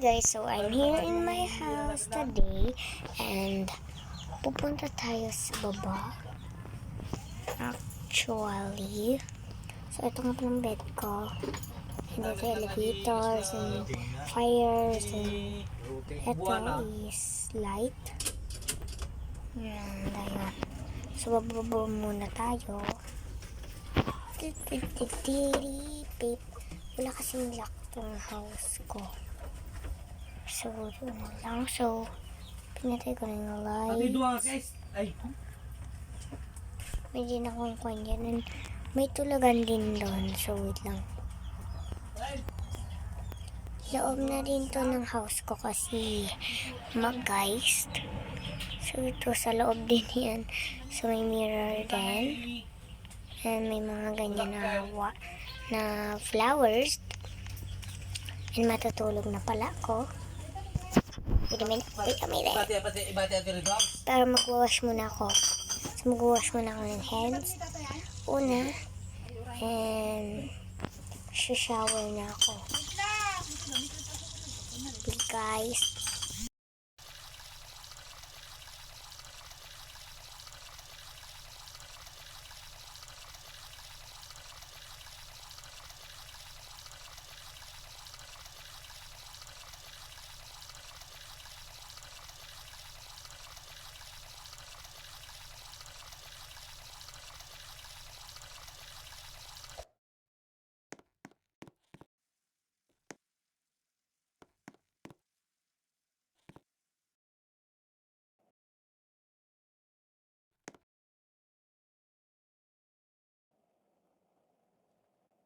guys, so I'm here in my house today and pupunta tayo sa baba. Actually, so ito nga palang bed ko. And ito elevators and fires and ito is light. And ayun. So bababa muna tayo. Wala kasing lock tong house ko. So, doon lang. So, pinatay ko na yung lights. May din akong kanya. May tulagan din doon. So, wait lang. Loob na din to ng house ko kasi mag-geist. So, ito sa loob din yan. So, may mirror din. And may mga ganyan na flowers. And matutulog na pala ako. Wait a minute. Pero mag-wash muna ako. So mag-wash muna ako ng hands. Una. And shower na ako. Okay, guys.